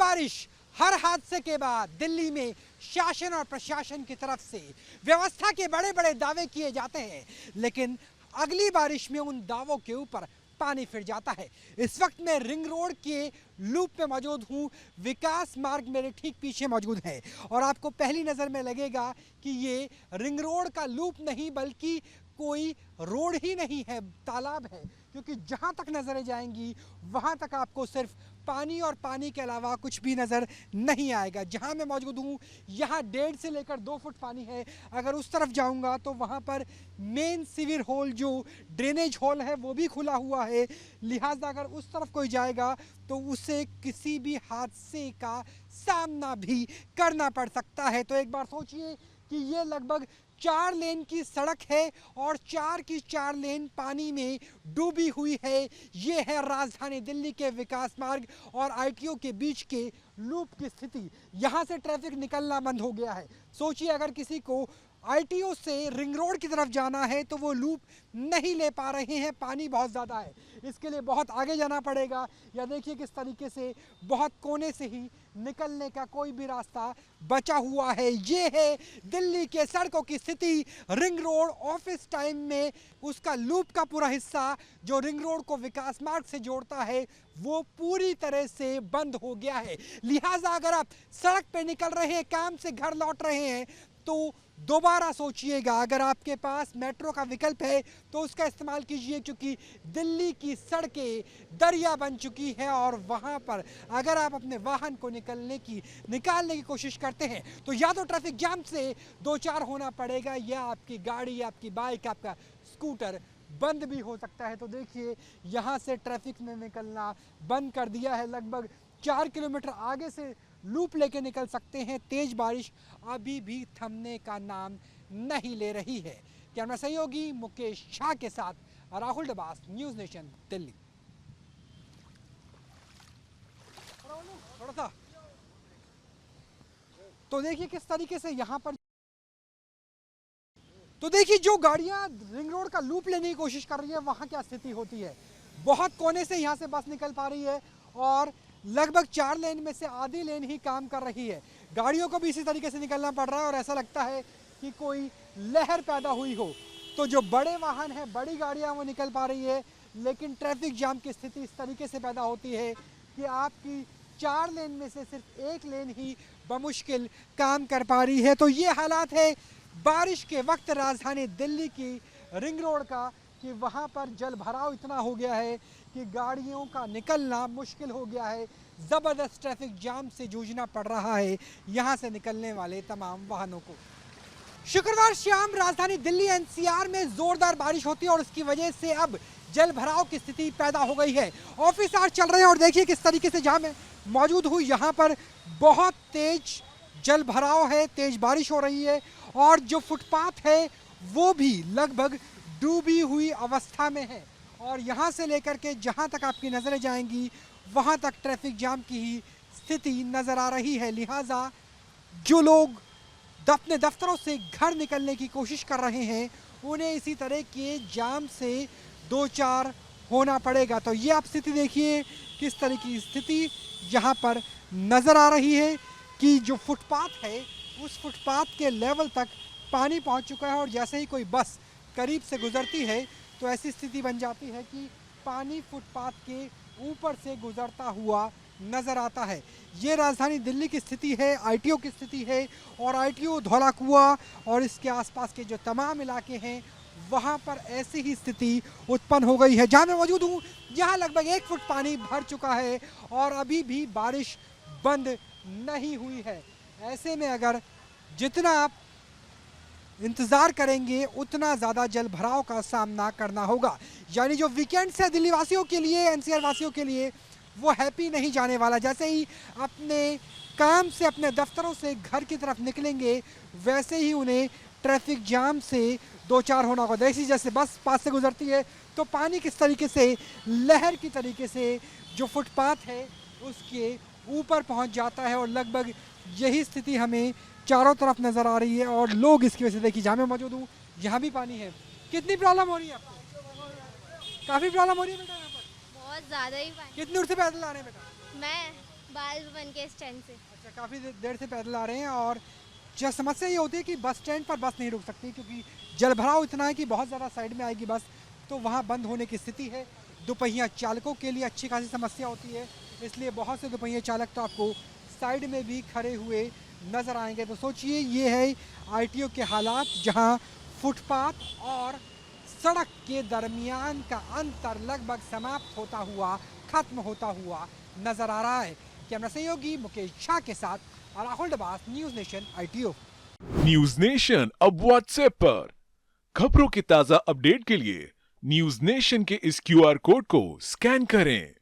बारिश, हर हादसे के बाद दिल्ली में शासन और प्रशासन की तरफ से व्यवस्था के बड़े बड़े दावे किए जाते हैं, लेकिन अगली बारिश में उन दावों के ऊपर पानी फिर जाता है। इस वक्त मैं रिंग रोड के लूप में मौजूद हूँ। विकास मार्ग मेरे ठीक पीछे मौजूद है और आपको पहली नज़र में लगेगा कि ये रिंग रोड का लूप नहीं बल्कि कोई रोड ही नहीं है, तालाब है, क्योंकि जहाँ तक नज़रें जाएंगी वहाँ तक आपको सिर्फ पानी और पानी के अलावा कुछ भी नज़र नहीं आएगा। जहाँ मैं मौजूद हूँ यहाँ 1.5 से लेकर 2 फुट पानी है। अगर उस तरफ जाऊँगा तो वहाँ पर मेन सीवर होल जो ड्रेनेज होल है वो भी खुला हुआ है, लिहाजा अगर उस तरफ कोई जाएगा तो उसे किसी भी हादसे का सामना भी करना पड़ सकता है। तो एक बार सोचिए कि ये लगभग 4 लेन की सड़क है और 4 की 4 लेन पानी में डूबी हुई है। ये है राजधानी दिल्ली के विकास मार्ग और आईटीओ के बीच के लूप की स्थिति। यहाँ से ट्रैफिक निकलना बंद हो गया है। सोचिए अगर किसी को आईटीओ से रिंग रोड की तरफ जाना है तो वो लूप नहीं ले पा रहे हैं, पानी बहुत ज़्यादा है, इसके लिए बहुत आगे जाना पड़ेगा। या देखिए किस तरीके से बहुत कोने से ही निकलने का कोई भी रास्ता बचा हुआ है। ये है दिल्ली के सड़कों की स्थिति। रिंग रोड ऑफिस टाइम में उसका लूप का पूरा हिस्सा जो रिंग रोड को विकास मार्ग से जोड़ता है वो पूरी तरह से बंद हो गया है। लिहाजा अगर आप सड़क पे निकल रहे हैं, काम से घर लौट रहे हैं तो दोबारा सोचिएगा। अगर आपके पास मेट्रो का विकल्प है तो उसका इस्तेमाल कीजिए, क्योंकि दिल्ली की सड़कें दरिया बन चुकी हैं और वहां पर अगर आप अपने वाहन को निकालने की कोशिश करते हैं तो या तो ट्रैफिक जाम से दो चार होना पड़ेगा या आपकी गाड़ी, आपकी बाइक, आपका स्कूटर बंद भी हो सकता है। तो देखिए यहाँ से ट्रैफिक ने निकलना बंद कर दिया है। लगभग 4 किलोमीटर आगे से लूप लेके निकल सकते हैं। तेज बारिश अभी भी थमने का नाम नहीं ले रही है। कैमरा सहयोगी मुकेश शाह के साथ राहुल डबास, न्यूज़ नेशन दिल्ली। थोड़ा सा तो देखिए किस तरीके से यहाँ पर, तो देखिए जो गाड़ियाँ रिंग रोड का लूप लेने की कोशिश कर रही है वहाँ क्या स्थिति होती है। बहुत कोने से यहाँ से बस निकल पा रही है और लगभग 4 लेन में से आधी लेन ही काम कर रही है। गाड़ियों को भी इसी तरीके से निकलना पड़ रहा है और ऐसा लगता है कि कोई लहर पैदा हुई हो। तो जो बड़े वाहन हैं, बड़ी गाड़ियाँ वो निकल पा रही है, लेकिन ट्रैफिक जाम की स्थिति इस तरीके से पैदा होती है कि आपकी 4 लेन में से सिर्फ 1 लेन ही बमुश्किल काम कर पा रही है। तो ये हालात है बारिश के वक्त राजधानी दिल्ली की रिंग रोड का कि वहाँ पर जल भराव इतना हो गया है कि गाड़ियों का निकलना मुश्किल हो गया है। ज़बरदस्त ट्रैफिक जाम से जूझना पड़ रहा है यहाँ से निकलने वाले तमाम वाहनों को। शुक्रवार शाम राजधानी दिल्ली एनसीआर में जोरदार बारिश होती है और उसकी वजह से अब जल भराव की स्थिति पैदा हो गई है। ऑफिस आवर चल रहे हैं और देखिए किस तरीके से जहाँ मैं मौजूद हूँ यहाँ पर बहुत तेज जल भराव है, तेज बारिश हो रही है और जो फुटपाथ है वो भी लगभग डूबी हुई अवस्था में है और यहाँ से लेकर के जहाँ तक आपकी नज़रें जाएंगी वहाँ तक ट्रैफिक जाम की ही स्थिति नज़र आ रही है। लिहाजा जो लोग अपने दफ्तरों से घर निकलने की कोशिश कर रहे हैं उन्हें इसी तरह के जाम से दो चार होना पड़ेगा। तो ये आप स्थिति देखिए किस तरह की स्थिति यहाँ पर नज़र आ रही है कि जो फुटपाथ है उस फुटपाथ के लेवल तक पानी पहुँच चुका है और जैसे ही कोई बस करीब से गुजरती है तो ऐसी स्थिति बन जाती है कि पानी फुटपाथ के ऊपर से गुजरता हुआ नज़र आता है। ये राजधानी दिल्ली की स्थिति है, आईटीओ की स्थिति है और आईटीओ धौला कुआं और इसके आसपास के जो तमाम इलाके हैं वहाँ पर ऐसी ही स्थिति उत्पन्न हो गई है। जहाँ मैं मौजूद हूँ यहाँ लगभग 1 फुट पानी भर चुका है और अभी भी बारिश बंद नहीं हुई है। ऐसे में अगर जितना आप इंतज़ार करेंगे उतना ज़्यादा जल भराव का सामना करना होगा। यानी जो वीकेंड से दिल्ली वासियों के लिए, एनसीआर वासियों के लिए वो हैप्पी नहीं जाने वाला। जैसे ही अपने काम से, अपने दफ्तरों से घर की तरफ निकलेंगे वैसे ही उन्हें ट्रैफिक जाम से दो चार होना होगा। देखिए जैसे बस पास से गुजरती है तो पानी किस तरीके से लहर की तरीके से जो फुटपाथ है उसके ऊपर पहुंच जाता है और लगभग यही स्थिति हमें चारों तरफ नज़र आ रही है और लोग इसकी वजह से, देखिए जहाँ मैं मौजूद हूँ यहाँ भी पानी है। कितनी प्रॉब्लम हो रही है आपको? काफ़ी प्रॉब्लम हो रही है बेटा यहाँ पर? बहुत ज़्यादा ही पानी। कितनी दूर से पैदल आ रहे हैं बेटा? मैं बाल बन के स्टैंड से। अच्छा, काफ़ी देर से पैदल आ रहे हैं और जो समस्या ये होती है कि बस स्टैंड पर बस नहीं रुक सकती क्योंकि जलभराव इतना है कि बहुत ज़्यादा साइड में आएगी बस, तो वहाँ बंद होने की स्थिति है। दोपहिया चालकों के लिए अच्छी खासी समस्या होती है, इसलिए बहुत से दोपहिया चालक तो आपको साइड में भी खड़े हुए नज़र आएंगे। तो सोचिए ये है आईटीओ के हालात, जहाँ फुटपाथ और सड़क के दरमियान का अंतर लगभग समाप्त होता हुआ, खत्म होता हुआ नज़र आ रहा है। कैमरा सहयोगी मुकेश झा के साथ Rahul Dabas, news nation ITO. News nation अब व्हाट्सएप पर खबरों के ताजा अपडेट के लिए न्यूज नेशन के इस क्यूआर कोड को स्कैन करें।